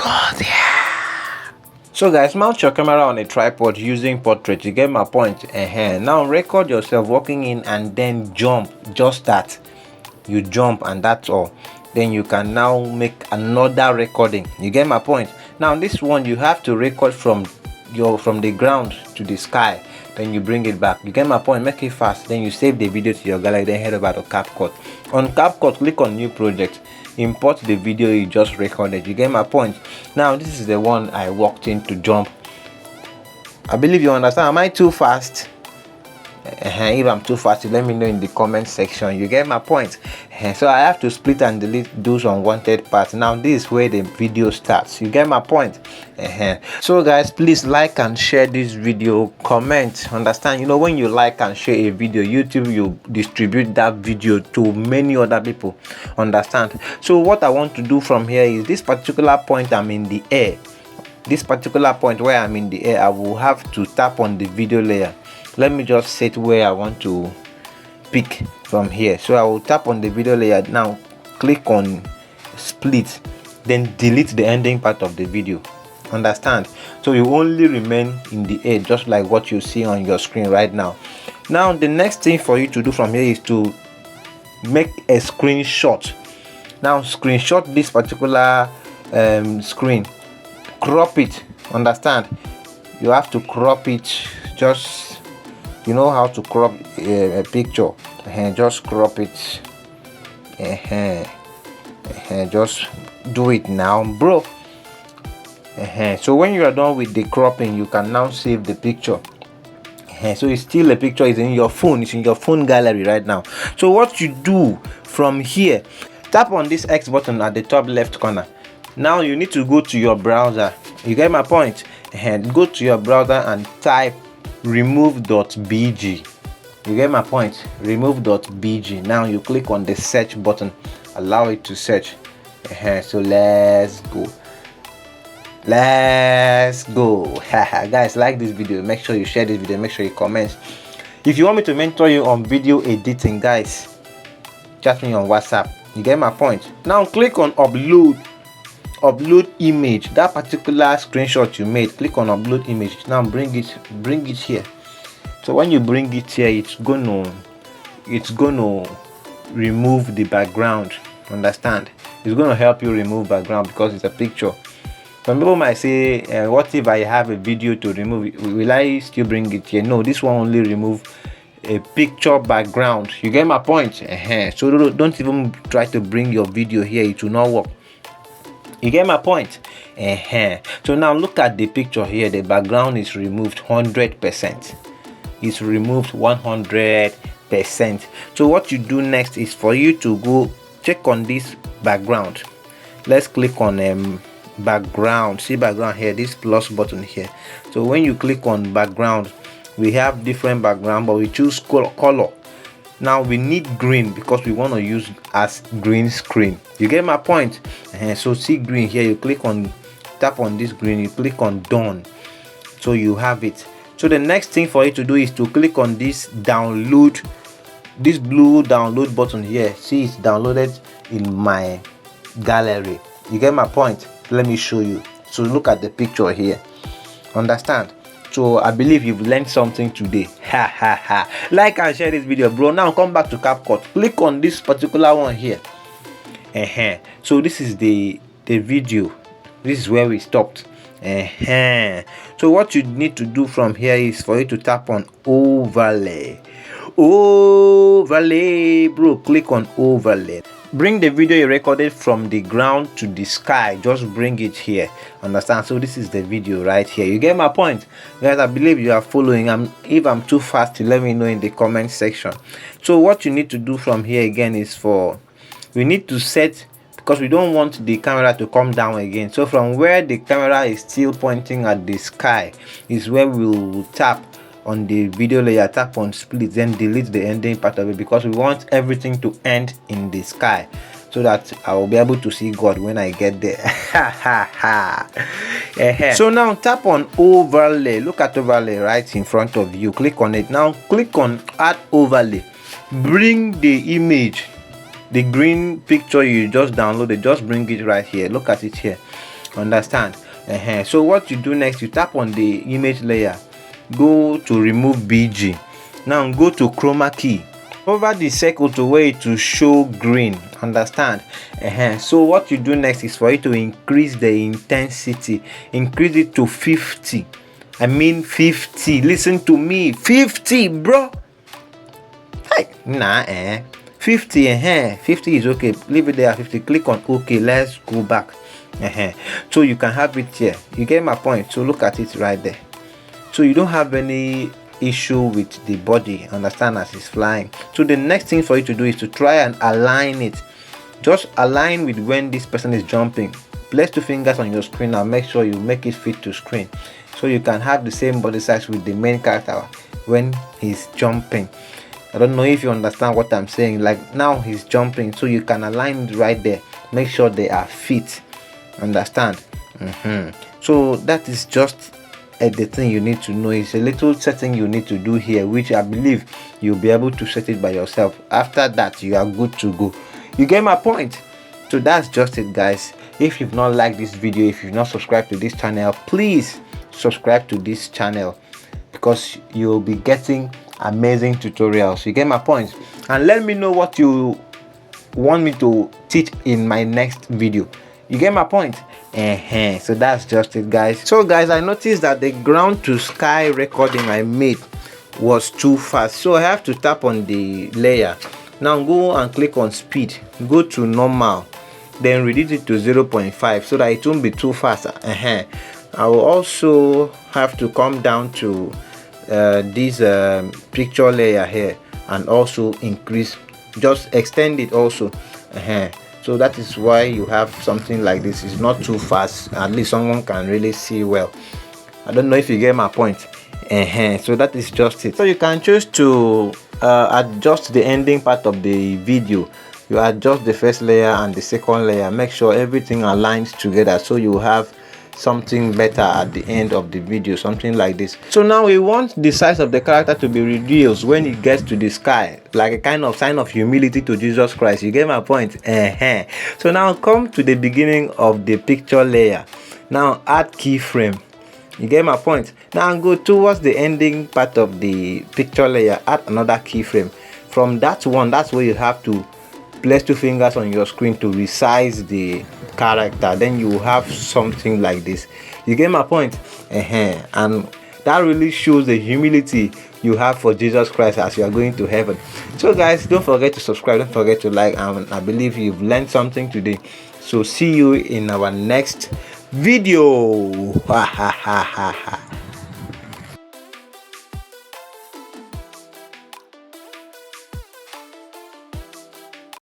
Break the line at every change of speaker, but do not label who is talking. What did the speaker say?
God, yeah. So guys, mount your camera on a tripod using portrait. You get my point. Now record yourself walking in and then jump. Just that. You jump and that's all. Then you can now make another recording. You get my point. Now this one you have to record from the ground to the sky. Then you bring it back. You get my point. Make it fast. Then you save the video to your gallery. Then head over to Capcut. On Capcut, click on new project. Import the video you just recorded. You get my point. Now this is the one I walked in to jump. I believe you understand. Am I too fast? If I'm too fast, let me know in the comment section. You get my point. So I have to split and delete those unwanted parts. Now this is where the video starts. You get my point. So guys, please like and share this video. Comment. Understand? You know, when you like and share a video, YouTube will distribute that video to many other people. Understand? So what I want to do from here is this particular point I'm in the air. This particular point where I'm in the air, I will have to tap on the video layer. Let me just set where I want to pick from here. So I will tap on the video layer. Now click on split, then delete the ending part of the video. Understand? So you only remain in the air, just like what you see on your screen right now. Now the next thing for you to do from here is to make a screenshot. Now screenshot this particular screen, crop it. Understand? You have to crop it. Just, you know how to crop a picture. Just crop it. Just do it now, bro. So when you are done with the cropping, you can now save the picture. So it's still a picture. Is in your phone. It's in your phone gallery right now. So what you do from here, tap on this X button at the top left corner. Now you need to go to your browser. You get my point. Go to your browser and type remove.bg. You get my point. Remove.bg. Now you click on the search button, allow it to search. So let's go. Guys, like this video, make sure you share this video, make sure you comment. If you want me to mentor you on video editing, guys, chat me on WhatsApp. You get my point. Now click on upload image. That particular screenshot you made, click on upload image. Now bring it here. So when you bring it here, it's gonna remove the background. Understand? It's gonna help you remove background because it's a picture. Some people might say, what if I have a video to remove? Will I still bring it here? No, this one only remove a picture background. You get my point? So don't even try to bring your video here. It will not work. You get my point? So now look at the picture here. The background is removed 100%. It's removed 100%. So what you do next is for you to go check on this background. Let's click on background. See background here, this plus button here. So when you click on background, we have different background, but we choose color. Now we need green because we want to use as green screen. You get my point? So see green here, you tap on this green, you click on done. So you have it. So the next thing for you to do is to click on this download, this blue download button here. See, it's downloaded in my gallery. You get my point? Let me show you. So look at the picture here. Understand? So I believe you've learned something today. Like and share this video, bro. Now come back to Capcut. Click on this particular one here. So this is the video. This is where we stopped. So what you need to do from here is for you to tap on overlay. Bro. Click on overlay. Bring the video you recorded from the ground to the sky. Just bring it here. Understand? So this is the video right here. You get my point, guys? I believe you are following. If I'm too fast, let me know in the comment section. So what you need to do from here again is we need to set, because we don't want the camera to come down again. So from where the camera is still pointing at the sky is where we will tap on the video layer, tap on split, then delete the ending part of it, because we want everything to end in the sky so that I will be able to see God when I get there. So now tap on overlay. Look at overlay right in front of you. Click on it. Now click on add overlay. Bring the image, the green picture you just downloaded, just bring it right here. Look at it here. Understand? So what you do next, you tap on the image layer, go to remove BG. Now go to chroma key, over the circle to where it will show green. Understand? So what you do next is for you to increase the intensity, increase it to 50. I mean 50. Listen to me, 50, bro. Hey, 50. 50 is okay. Leave it there at 50. Click on OK. Let's go back. So you can have it here. You get my point? So look at it right there. So you don't have any issue with the body, understand, as it's flying. So the next thing for you to do is to try and align it. Just align with when this person is jumping. Place 2 fingers on your screen and make sure you make it fit to screen, so you can have the same body size with the main character when he's jumping. I don't know if you understand what I'm saying. Like now he's jumping, so you can align it right there. Make sure they are fit. Understand? So that is just the thing you need to know. Is a little setting you need to do here, which I believe you'll be able to set it by yourself. After that, you are good to go. You get my point? So that's just it, guys. If you've not liked this video, if you've not subscribed to this channel, please subscribe to this channel, because you'll be getting amazing tutorials. You get my point? And let me know what you want me to teach in my next video. You get my point? So that's just it, guys. So guys, I noticed that the ground to sky recording I made was too fast, so I have to tap on the layer. Now go and click on speed, go to normal, then reduce it to 0.5 so that it won't be too fast. I will also have to come down to this picture layer here and also increase, just extend it also. So that is why you have something like this. It's not too fast, at least someone can really see well. I don't know if you get my point. So that is just it. So you can choose to adjust the ending part of the video. You adjust the first layer and the second layer, make sure everything aligns together, so you have something better at the end of the video, something like this. So now we want the size of the character to be reduced when it gets to the sky, like a kind of sign of humility to Jesus Christ. You get my point? So now come to the beginning of the picture layer. Now add keyframe. You get my point? Now go towards the ending part of the picture layer, add another keyframe. From that one, that's where you have to place 2 fingers on your screen to resize the character. Then you have something like this. You get my point? And that really shows the humility you have for Jesus Christ as you are going to heaven. So guys, don't forget to subscribe, don't forget to like, and I believe you've learned something today. So see you in our next video.